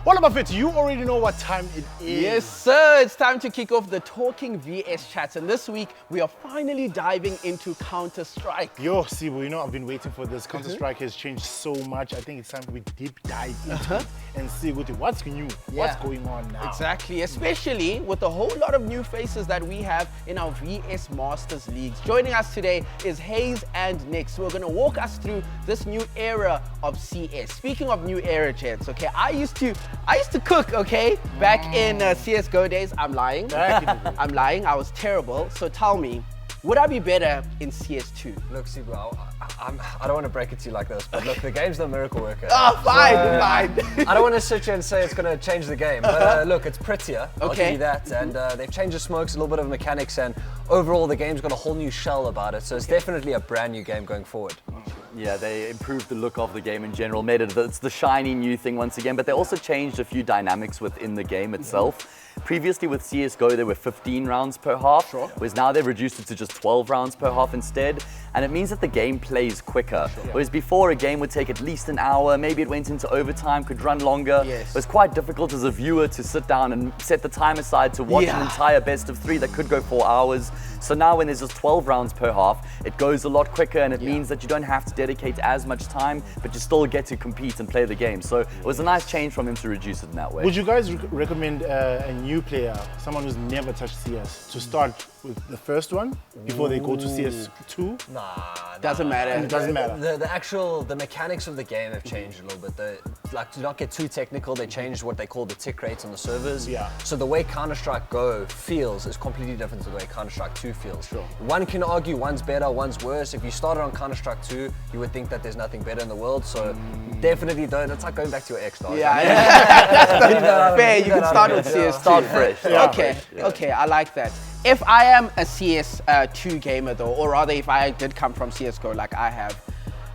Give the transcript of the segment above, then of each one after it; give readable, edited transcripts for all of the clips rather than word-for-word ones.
What about it? You already know what time it is. Yes, sir. It's time to kick off the Talking VS chats. And this week, we are finally diving into Counterstrike. Yo, Sibu, you know, I've been waiting for this. Counterstrike has changed so much. I think it's time we deep dive into it and see what's new, what's going on now. Exactly, especially with a whole lot of new faces that we have in our VS Masters leagues. Joining us today is HAzE and Nixx, who are going to walk us through this new era of CS. Speaking of new era, gents, okay, I used to cook, okay, back in CSGO days. I'm lying. I'm lying. I was terrible. So tell me, would I be better in CS2? Look, Sibu, I don't want to break it to you like this, but look, the game's no miracle worker. Oh, fine, fine. I don't want to sit here and say it's going to change the game, but look, it's prettier, I'll give you that, and they've changed the smokes, a little bit of mechanics, and overall the game's got a whole new shell about it, so it's definitely a brand new game going forward. Yeah, they improved the look of the game in general, made it it's the shiny new thing once again, but they also changed a few dynamics within the game itself. Previously with CSGO, there were 15 rounds per half, whereas now they've reduced it to just 12 rounds per half instead. And it means that the game plays quicker. Whereas before, a game would take at least an hour, maybe it went into overtime, could run longer. It was quite difficult as a viewer to sit down and set the time aside to watch an entire best of 3 that could go 4 hours. So now when there's just 12 rounds per half, it goes a lot quicker, and it means that you don't have to dedicate as much time, but you still get to compete and play the game. So it was a nice change from him to reduce it in that way. Would you guys recommend a new player, someone who's never touched CS, to start with the first one before they go to CS2? Nah, doesn't matter. It doesn't matter. The mechanics of the game have changed a little bit. Like, to not get too technical, they changed what they call the tick rates on the servers. So the way Counter-Strike Go feels is completely different to the way Counter-Strike 2 feels. One can argue one's better, one's worse. If you started on Counter-Strike 2, you would think that there's nothing better in the world. So definitely don't. It's like going back to your ex, dog. Fair, you can start with CS2. Start fresh. Okay, I like that. If I am a CS2 gamer though, or rather if I did come from CSGO like I have,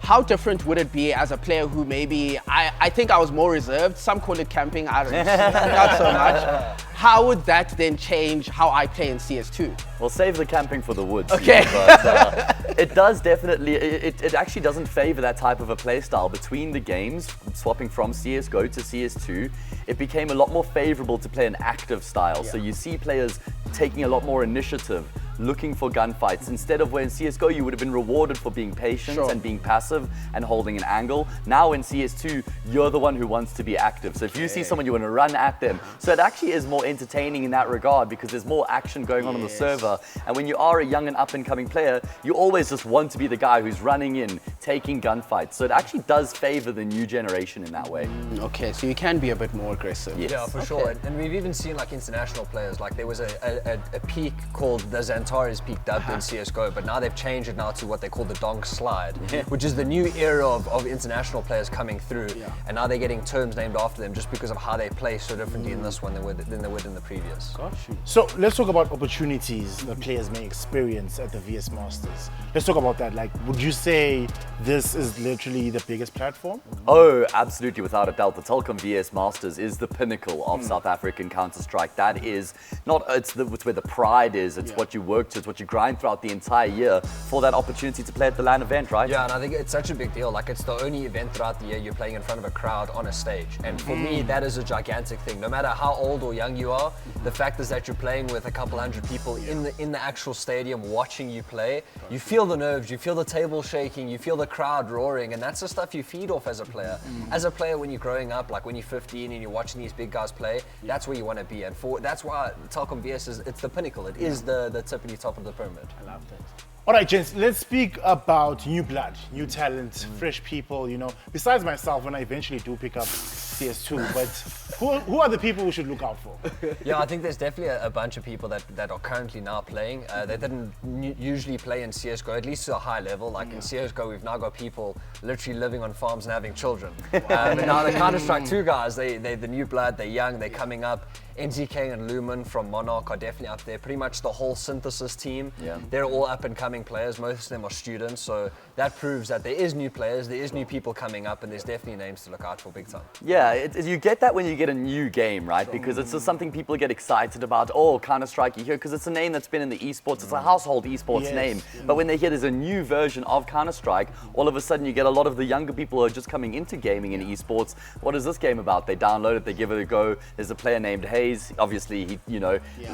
how different would it be as a player who maybe, I think I was more reserved, some call it camping, I don't know, not so much. How would that then change how I play in CS2? Well, save the camping for the woods. Okay. But it does definitely, it actually doesn't favor that type of a play style. Between the games, swapping from CSGO to CS2, it became a lot more favorable to play an active style. So you see players taking a lot more initiative, looking for gunfights, instead of where in CSGO you would have been rewarded for being patient and being passive and holding an angle. Now in CS2, you're the one who wants to be active. So if you see someone, you want to run at them. So it actually is more entertaining in that regard because there's more action going on the server. And when you are a young and up-and-coming player, you always just want to be the guy who's running in, taking gunfights. So it actually does favor the new generation in that way. Okay, so you can be a bit more aggressive. Yeah, for sure. And we've even seen like international players, like there was a peak called the Antares peak dubbed in CSGO, but now they've changed it now to what they call the donk slide, which is the new era of international players coming through, and now they're getting terms named after them just because of how they play so differently in this one than they would in the previous. So let's talk about opportunities that players may experience at the VS Masters. Let's talk about that. Like, would you say this is literally the biggest platform? Oh, absolutely, without a doubt. The Telkom VS Masters is the pinnacle of South African Counter-Strike. That is not, it's where the pride is, it's what you work to, it's what you grind throughout the entire year for that opportunity to play at the LAN event, right? Yeah, and I think it's such a big deal. Like, it's the only event throughout the year you're playing in front of a crowd on a stage. And for me, that is a gigantic thing. No matter how old or young you are, the fact is that you're playing with a couple hundred people in the actual stadium watching you play. You feel the nerves, you feel the table shaking, you feel the crowd roaring, and that's the stuff you feed off as a player. As a player, when you're growing up, like when you're 15 and you're watching these big guys play, that's where you want to be. And that's why Telkom VS it's the pinnacle. It is the tippity top of the pyramid. I love that. All right, gents, let's speak about new blood, new talent, fresh people, you know. Besides myself, when I eventually do pick up CS2, but who are the people we should look out for? Yeah, I think there's definitely a bunch of people that are currently now playing. They didn't usually play in CSGO, at least to a high level. Like in CSGO, we've now got people literally living on farms and having children. But now the Counter-Strike 2 guys, they're the new blood, they're young, they're coming up. NZK and Lumen from Monarch are definitely up there. Pretty much the whole Synthesis team. Yeah. They're all up and coming players. Most of them are students. So that proves that there is new players, there is new people coming up, and there's definitely names to look out for big time. Yeah, you get that when you get a new game, right? Because it's just something people get excited about. Oh, Counterstrike, you hear, because it's a name that's been in the esports. It's a household esports name. But when they hear there's a new version of Counterstrike, all of a sudden you get a lot of the younger people who are just coming into gaming and esports. What is this game about? They download it, they give it a go. There's a player named HAzE. Obviously, he,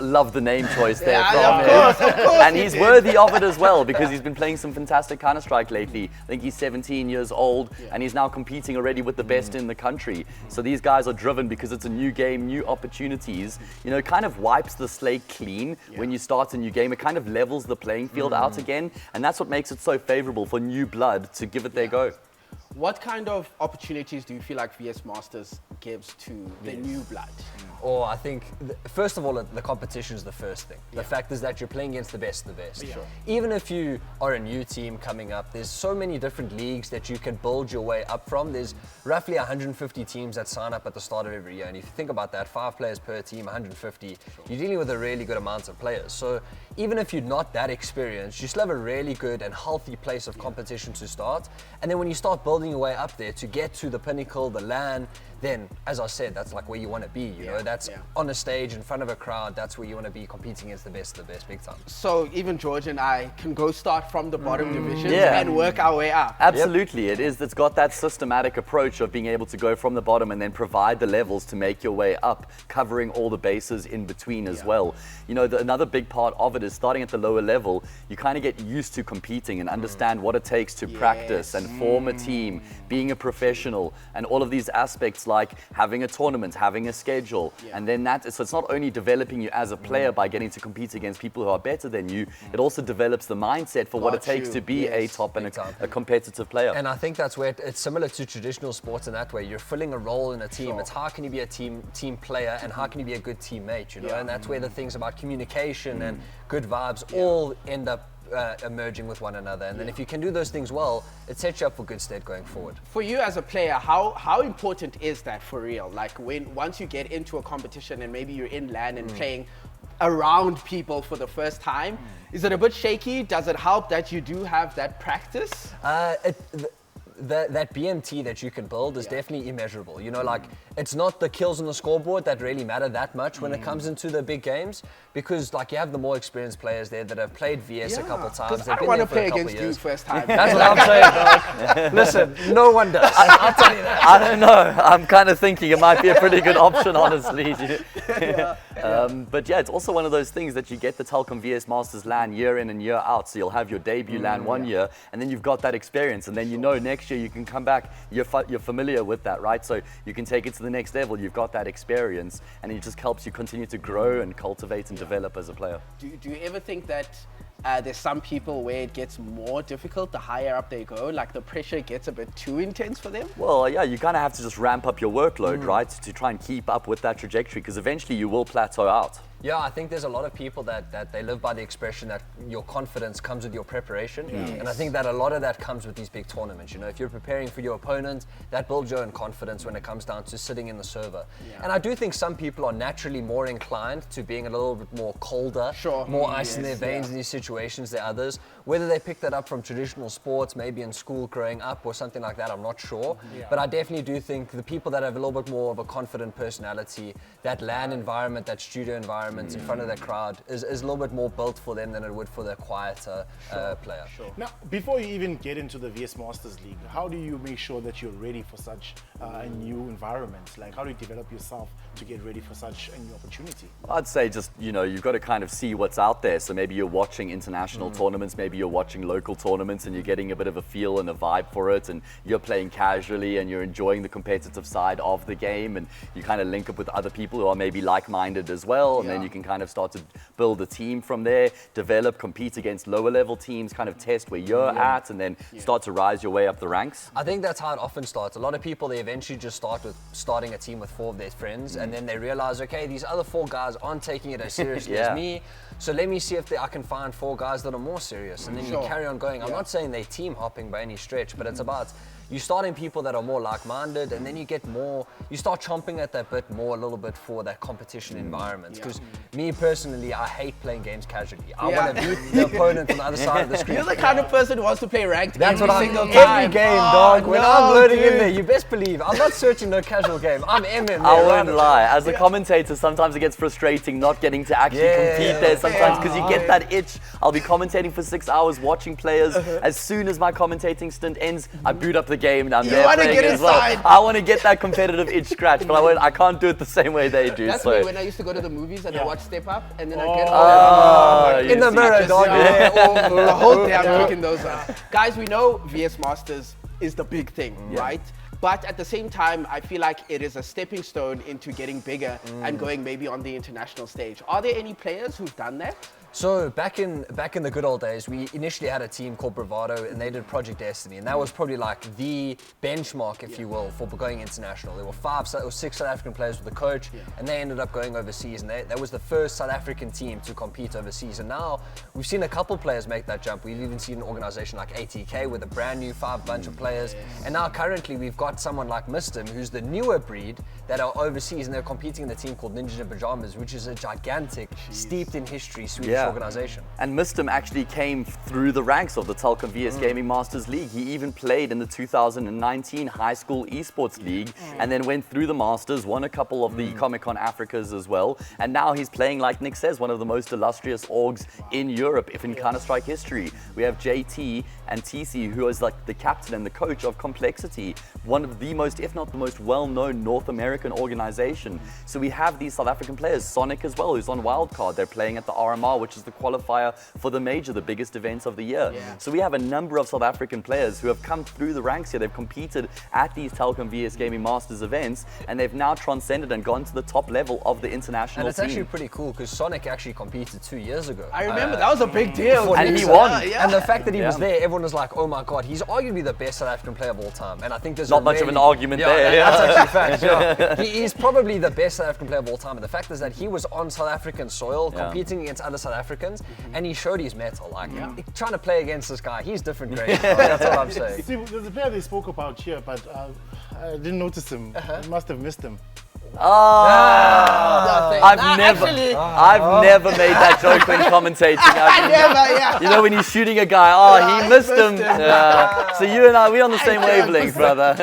love the name choice there from him. Of course. And he's worthy of it as well, because he's been playing some fantastic Counterstrike lately. I think he's 17 years old, and he's now competing already with the best in the country. So these guys are driven because it's a new game, new opportunities. It kind of wipes the slate clean when you start a new game. It kind of levels the playing field out again, and that's what makes it so favorable for new blood to give it their go. What kind of opportunities do you feel like VS Masters gives to the new blood? Or I think, first of all, the competition is the first thing. The fact is that you're playing against the best of the best. Even if you are a new team coming up, there's so many different leagues that you can build your way up from. There's roughly 150 teams that sign up at the start of every year. And if you think about that, 5 players per team, 150, you're dealing with a really good amount of players. So even if you're not that experienced, you still have a really good and healthy place of competition to start. And then when you start building your way up there to get to the pinnacle, the LAN, then, as I said, that's like where you want to be, you know? That's on a stage in front of a crowd, that's where you want to be, competing against the best of the best, big time. So even George and I can go start from the bottom divisions and work our way up. Absolutely, it is. It's got that systematic approach of being able to go from the bottom and then provide the levels to make your way up, covering all the bases in between as well. Another big part of it is starting at the lower level, you kind of get used to competing and understand what it takes to practice and form a team, being a professional, and all of these aspects like having a tournament, having a schedule, and then so it's not only developing you as a player by getting to compete against people who are better than you, it also develops the mindset for what it takes to be a top and a competitive player. And I think that's where it's similar to traditional sports in that way. You're filling a role in a team. It's how can you be a team player and how can you be a good teammate, and that's where the things about communication and good vibes all end up emerging with one another, and then if you can do those things well, it sets you up for good stead going forward. For you as a player, how important is that for real? Like once you get into a competition and maybe you're in LAN and playing around people for the first time, is it a bit shaky? Does it help that you do have that practice? That BMT that you can build is definitely immeasurable. Like, it's not the kills on the scoreboard that really matter that much when it comes into the big games, because like you have the more experienced players there that have played VS a couple times. I don't want to play against you first time. That's what I'm saying, dog. Listen, no one does. I'll tell you that. I don't know. I'm kind of thinking it might be a pretty good option, honestly. But yeah, it's also one of those things that you get the Telkom VS Masters LAN year in and year out. So you'll have your debut LAN one year, and then you've got that experience, and then next year you can come back. You're familiar with that, right? So you can take it to the next level. You've got that experience, and it just helps you continue to grow and cultivate and develop as a player. Do you ever think that there's some people where it gets more difficult the higher up they go, like the pressure gets a bit too intense for them? Well, yeah, you kind of have to just ramp up your workload, right, to try and keep up with that trajectory, because eventually you will plateau out. Yeah, I think there's a lot of people that they live by the expression that your confidence comes with your preparation. And I think that a lot of that comes with these big tournaments. If you're preparing for your opponent, that builds your own confidence when it comes down to sitting in the server. And I do think some people are naturally more inclined to being a little bit more colder, more ice in their veins in these situations than others. Whether they pick that up from traditional sports, maybe in school growing up or something like that, I'm not sure. But I definitely do think the people that have a little bit more of a confident personality, that LAN environment, that studio environment, in front of the crowd is a little bit more built for them than it would for the quieter player. Now, before you even get into the VS Masters League, how do you make sure that you're ready for such a new environment? Like, how do you develop yourself to get ready for such a new opportunity? I'd say just, you've got to kind of see what's out there. So maybe you're watching international tournaments, maybe you're watching local tournaments, and you're getting a bit of a feel and a vibe for it, and you're playing casually and you're enjoying the competitive side of the game, and you kind of link up with other people who are maybe like-minded as well, and then you can kind of start to build a team from there, develop, compete against lower level teams, kind of test where you're at, and then start to rise your way up the ranks. I think that's how it often starts. A lot of people, they eventually just start with starting a team with 4 of their friends, and then they realize, okay, these other 4 guys aren't taking it as seriously as me, so let me see if I can find 4 guys that are more serious, and then you carry on going. I'm not saying they're team hopping by any stretch, but it's about you're starting people that are more like-minded, and then you start chomping at that bit more a little bit for that competition environment. Because me personally, I hate playing games casually. I want to beat the opponent on the other side of the screen. You're the kind of person who wants to play ranked That's every what single every time. game, Oh, dog. When no, I'm loading in dude. there, you best believe I'm not searching no casual game. I'm MMA. I won't lie. As a commentator, sometimes it gets frustrating not getting to actually compete there sometimes because you get that itch. I'll be commentating for 6 hours, watching players. As soon as my commentating stint ends, I boot up the game and I'm there wanna playing get as well. inside. I want to get that competitive itch scratch, but I can't do it the same way they do. That's so. me when I used to go to the movies and I watch Step Up, and then I get in the mirror, dog. the whole day I'm looking those up. Guys, we know VS Masters is the big thing, right? But at the same time, I feel like it is a stepping stone into getting bigger and going maybe on the international stage. Are there any players who've done that? So back in the good old days, we initially had a team called Bravado, and they did Project Destiny, and that was probably like the benchmark, if you will, for going international. There were 6 South African players with the coach, and they ended up going overseas, and that was the first South African team to compete overseas. And now we've seen a couple players make that jump. We've even seen an organization like ATK with a brand new 5 bunch of players, and now currently we've got someone like Mistim, who's the newer breed that are overseas, and they're competing in the team called Ninjas in Pajamas, which is a gigantic, steeped in history Swedish organization. And Mistim actually came through the ranks of the Telkom VS Gaming Masters League. He even played in the 2019 High School Esports League and then went through the Masters, won a couple of the Comic-Con Africas as well. And now he's playing, like Nick says, one of the most illustrious orgs in Europe, if in Counterstrike history. We have JT and TC, who is like the captain and the coach of Complexity, one of the most, if not the most well-known North American organization. So we have these South African players, Sonic as well, who's on Wildcard. They're playing at the RMR, which is the qualifier for the major, the biggest event of the year. So we have a number of South African players who have come through the ranks here. They've competed at these Telkom VS Gaming Masters events, and they've now transcended and gone to the top level of the international And it's team. actually pretty cool because Sonic actually competed 2 years ago. I remember that was a big deal. And he won. And the fact that he was there, everyone was like, oh my God, he's arguably the best South African player of all time. And I think there's Not much of an argument there. That's actually fact. He is probably the best South African player of all time. And the fact is that he was on South African soil competing against other South Africans, and he showed his mettle. Like, trying to play against this guy, he's different grade. That's what I'm saying. See, there's a player they spoke about here, but I didn't notice him. I must have missed him. I've never made that joke when commentating. You know, when you're shooting a guy, he missed him. So you and I, we're on the same wavelength, brother.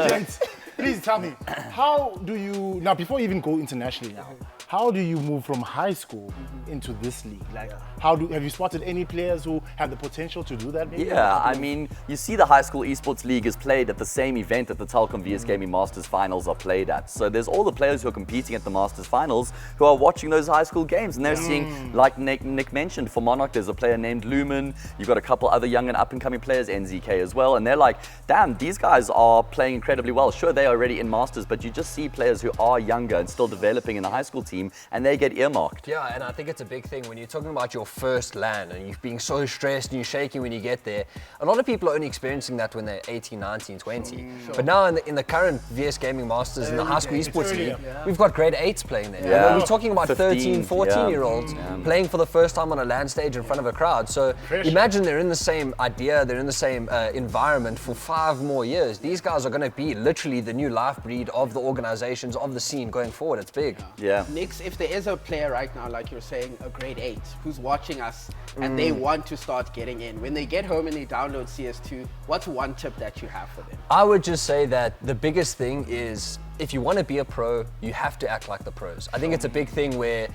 Gents, please tell me, how do you, now before you even go internationally now, how do you move from high school into this league? Like, have you spotted any players who have the potential to do that? Maybe? Yeah, I mean, you see the High School Esports League is played at the same event that the Telkom VS Gaming Masters Finals are played at. So there's all the players who are competing at the Masters Finals who are watching those high school games, and they're seeing, like Nick mentioned, for Monarch, there's a player named Lumen. You've got a couple other young and up-and-coming players, NZK as well, and they're like, damn, these guys are playing incredibly well. Sure, they are already in Masters, but you just see players who are younger and still developing in the high school team, and they get earmarked. Yeah, and I think it's a big thing when you're talking about your first LAN and you're being so stressed and you're shaking when you get there. A lot of people are only experiencing that when they're 18, 19, 20. But now in the current VS Gaming Masters in the High School Esports League, we've got grade 8s playing there. Yeah. We're talking about 13, 14-year-olds Yeah. playing for the first time on a LAN stage in front of a crowd. So imagine they're in the same idea, they're in the same environment for 5 more years. These guys are going to be literally the new life breed of the organizations, of the scene going forward. It's big. Yeah. Nixx, if there is a player right now, like you're saying, a grade 8, who's watching us and they want to start getting in, when they get home and they download CS2, what's one tip that you have for them? I would just say that the biggest thing is if you want to be a pro, you have to act like the pros. I think it's a big thing where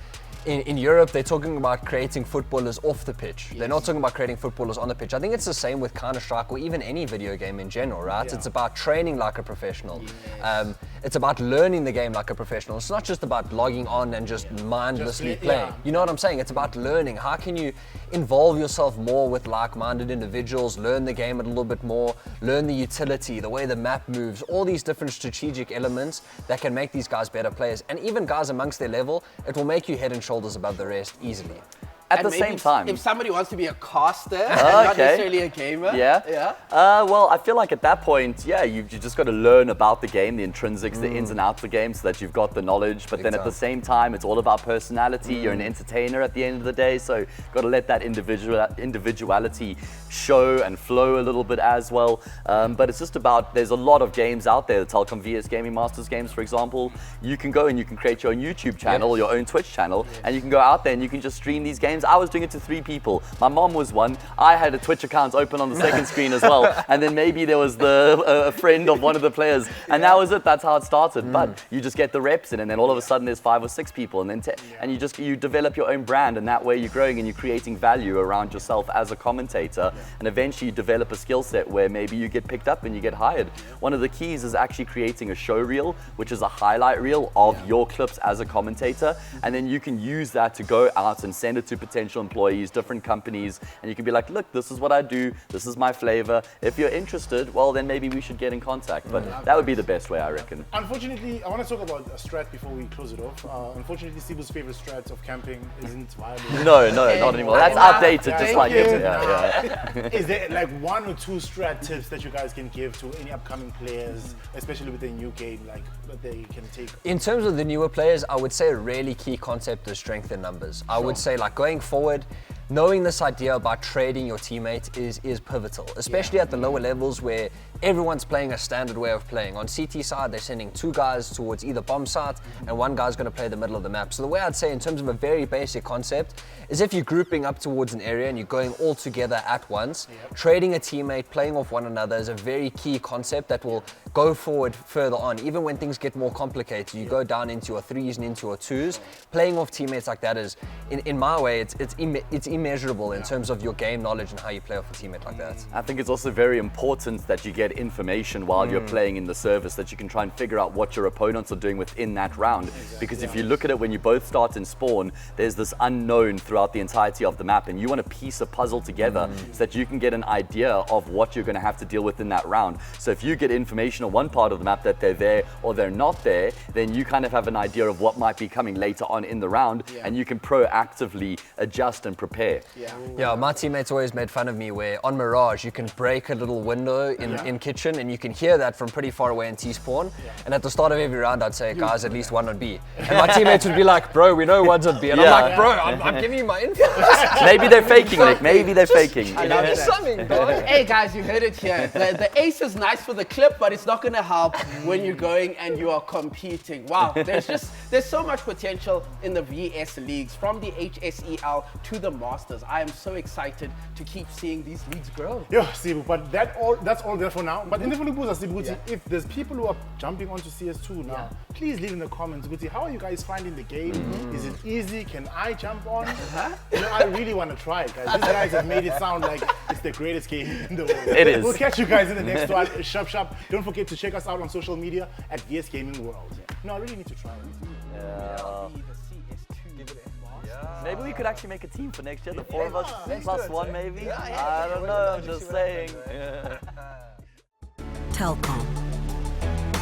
in Europe, they're talking about creating footballers off the pitch. They're not talking about creating footballers on the pitch. I think it's the same with Counterstrike or even any video game in general, right? It's about training like a professional. It's about learning the game like a professional. It's not just about logging on and just mindlessly playing. You know what I'm saying? It's about learning. How can you involve yourself more with like-minded individuals, learn the game a little bit more, learn the utility, the way the map moves, all these different strategic elements that can make these guys better players. And even guys amongst their level, it will make you head and shoulders above the rest easily. At And the maybe same time. if somebody wants to be a caster and not Okay. necessarily a gamer. Yeah. Well, I feel like at that point, yeah, you just got to learn about the game, the intrinsics, the ins and outs of the game, so that you've got the knowledge. But then at the same time, it's all about personality. You're an entertainer at the end of the day, so got to let that individuality show and flow a little bit as well. But it's just about, there's a lot of games out there, the Telkom VS Gaming Masters games, for example. You can go and you can create your own YouTube channel, your own Twitch channel, and you can go out there and you can just stream these games. I was doing it to 3 people. My mom was one. I had a Twitch account open on the second screen as well. And then maybe there was a friend of one of the players. And that was it. That's how it started. But you just get the reps in, and then all of a sudden there's 5 or 6 people. And then and you develop your own brand, and that way you're growing and you're creating value around yourself as a commentator. And eventually you develop a skill set where maybe you get picked up and you get hired. One of the keys is actually creating a show reel, which is a highlight reel of your clips as a commentator. And then you can use that to go out and send it to potential employees, different companies, and you can be like, look, this is what I do, this is my flavor. If you're interested, well, then maybe we should get in contact. But that would be the best way, I reckon. Unfortunately, I want to talk about a strat before we close it off. Unfortunately, Sibu's favorite strat of camping isn't viable. No, not anymore. That's outdated, just like it. Is there like 1 or 2 strat tips that you guys can give to any upcoming players, especially with the new game, like that they can take? In terms of the newer players, I would say a really key concept is strength in numbers. I would say, like, going forward, knowing this idea about trading your teammates is pivotal, especially at the lower levels where everyone's playing a standard way of playing. On CT side, they're sending 2 guys towards either bomb site and 1 guy's going to play the middle of the map. So the way I'd say in terms of a very basic concept is if you're grouping up towards an area and you're going all together at once, trading a teammate, playing off one another is a very key concept that will go forward further on. Even when things get more complicated, you go down into your 3s and into your 2s, playing off teammates like that is, in my way, it's immeasurable in terms of your game knowledge and how you play off a teammate like that. I think it's also very important that you get information while you're playing in the service, that you can try and figure out what your opponents are doing within that round. Because if you look at it when you both start in spawn, there's this unknown throughout the entirety of the map, and you want to piece a puzzle together so that you can get an idea of what you're going to have to deal with in that round. So if you get information on one part of the map that they're there or they're not there, then you kind of have an idea of what might be coming later on in the round, and you can proactively adjust and prepare. Yeah, my teammates always made fun of me where on Mirage you can break a little window in kitchen and you can hear that from pretty far away in T-spawn. And at the start of every round I'd say, guys, at least 1 on B. And my teammates would be like, bro, we know 1's on B. And I'm like, bro, I'm giving you my info. Maybe they're faking, Nick. Maybe they're faking. I love it. Hey guys, you heard it here. The ace is nice for the clip, but it's not going to help when you're going and you are competing. Wow, there's so much potential in the VS leagues, from the HSEL to the Masters. I am so excited to keep seeing these leagues grow. Yeah, Sibu, but that's all there for now. But in the Sibu, if there's people who are jumping onto CS2 now, please leave in the comments. How are you guys finding the game? Is it easy? Can I jump on? You know, I really want to try it, guys. These guys have made it sound like it's the greatest game in the world. It is. We'll catch you guys in the next one. Shop. Don't forget to check us out on social media at VS Gaming World. No, I really need to try it. Maybe we could actually make a team for next year, the 4 of us plus 1 maybe? I don't know, I'm just saying. Telkom.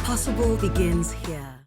Possible begins here.